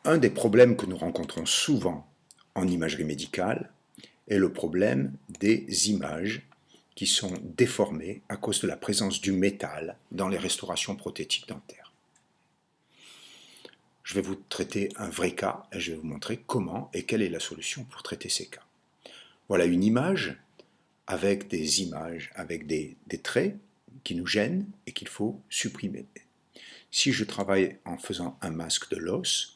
Un des problèmes que nous rencontrons souvent en imagerie médicale est le problème des images qui sont déformées à cause de la présence du métal dans les restaurations prothétiques dentaires. Je vais vous traiter un vrai cas et je vais vous montrer comment et quelle est la solution pour traiter ces cas. Voilà une image avec des traits qui nous gênent et qu'il faut supprimer. Si je travaille en faisant un masque de l'os,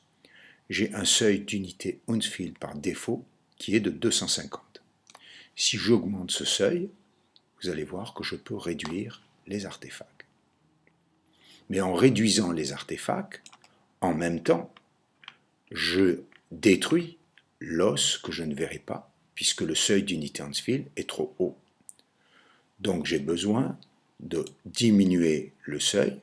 j'ai un seuil d'unité Hounsfield par défaut qui est de 250. Si j'augmente ce seuil, vous allez voir que je peux réduire les artefacts. Mais en réduisant les artefacts, en même temps, je détruis l'os que je ne verrai pas, puisque le seuil d'unité Hounsfield est trop haut. Donc j'ai besoin de diminuer le seuil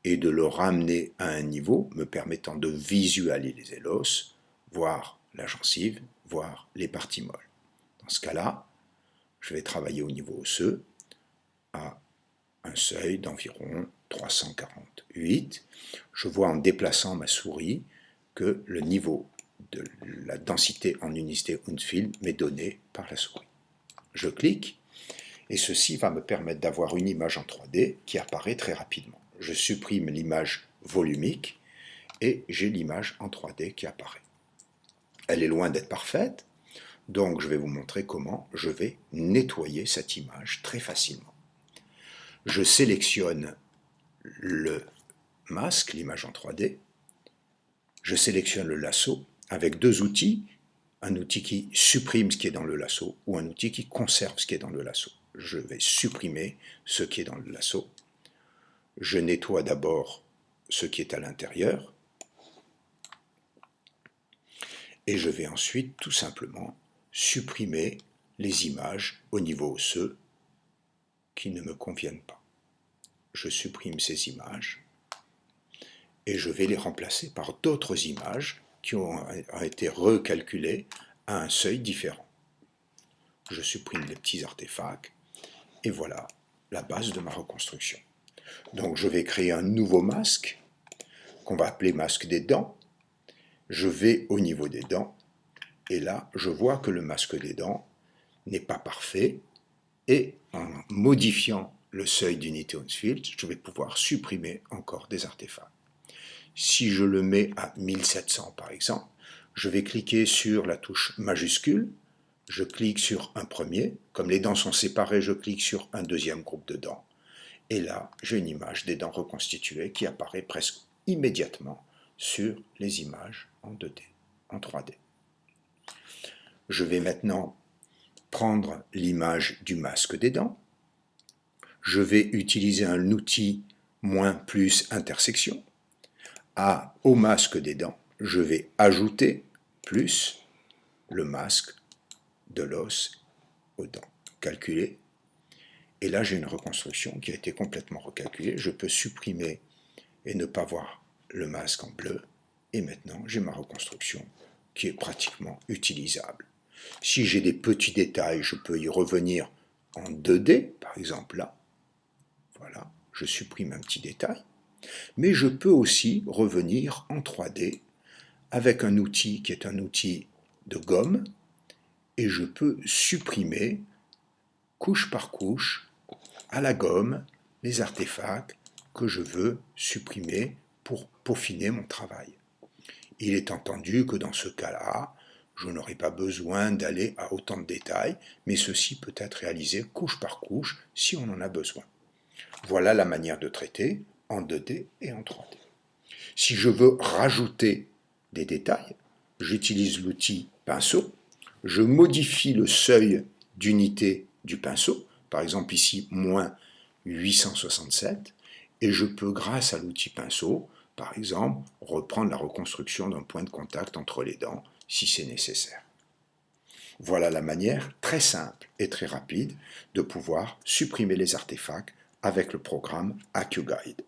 et de le ramener à un niveau me permettant de visualiser l'os, voir la gencive, voir les parties molles. Dans ce cas-là, je vais travailler au niveau osseux à un seuil d'environ 348. Je vois en déplaçant ma souris que le niveau de la densité en unité Hounsfield m'est donné par la souris. Je clique et ceci va me permettre d'avoir une image en 3D qui apparaît très rapidement. Je supprime l'image volumique et j'ai l'image en 3D qui apparaît. Elle est loin d'être parfaite, donc je vais vous montrer comment je vais nettoyer cette image très facilement. Je sélectionne le masque, l'image en 3D, je sélectionne le lasso avec deux outils, un outil qui supprime ce qui est dans le lasso ou un outil qui conserve ce qui est dans le lasso. Je vais supprimer ce qui est dans le lasso. Je nettoie d'abord ce qui est à l'intérieur et je vais ensuite tout simplement supprimer les images au niveau osseux qui ne me conviennent pas. Je supprime ces images et je vais les remplacer par d'autres images qui ont été recalculées à un seuil différent. Je supprime les petits artefacts et voilà la base de ma reconstruction. Donc je vais créer un nouveau masque qu'on va appeler masque des dents. Je vais au niveau des dents et là je vois que le masque des dents n'est pas parfait et en modifiant le seuil d'unité Hounsfield, je vais pouvoir supprimer encore des artefacts. Si je le mets à 1700 par exemple, je vais cliquer sur la touche majuscule, je clique sur un premier, comme les dents sont séparées, je clique sur un deuxième groupe de dents. Et là, j'ai une image des dents reconstituées qui apparaît presque immédiatement sur les images en 2D, en 3D. Je vais maintenant prendre l'image du masque des dents. Je vais utiliser un outil moins plus intersection. Au masque des dents, je vais ajouter plus le masque de l'os aux dents. Calculer. Et là, j'ai une reconstruction qui a été complètement recalculée. Je peux supprimer et ne pas voir le masque en bleu. Et maintenant, j'ai ma reconstruction qui est pratiquement utilisable. Si j'ai des petits détails, je peux y revenir en 2D, par exemple là. Voilà, je supprime un petit détail. Mais je peux aussi revenir en 3D avec un outil qui est un outil de gomme et je peux supprimer couche par couche à la gomme les artefacts que je veux supprimer pour peaufiner mon travail. Il est entendu que dans ce cas-là, je n'aurai pas besoin d'aller à autant de détails, mais ceci peut être réalisé couche par couche si on en a besoin. Voilà la manière de traiter en 2D et en 3D. Si je veux rajouter des détails, j'utilise l'outil pinceau, je modifie le seuil d'unité du pinceau, par exemple ici moins 867, et je peux grâce à l'outil pinceau, par exemple, reprendre la reconstruction d'un point de contact entre les dents si c'est nécessaire. Voilà la manière très simple et très rapide de pouvoir supprimer les artefacts avec le programme AccuGuide.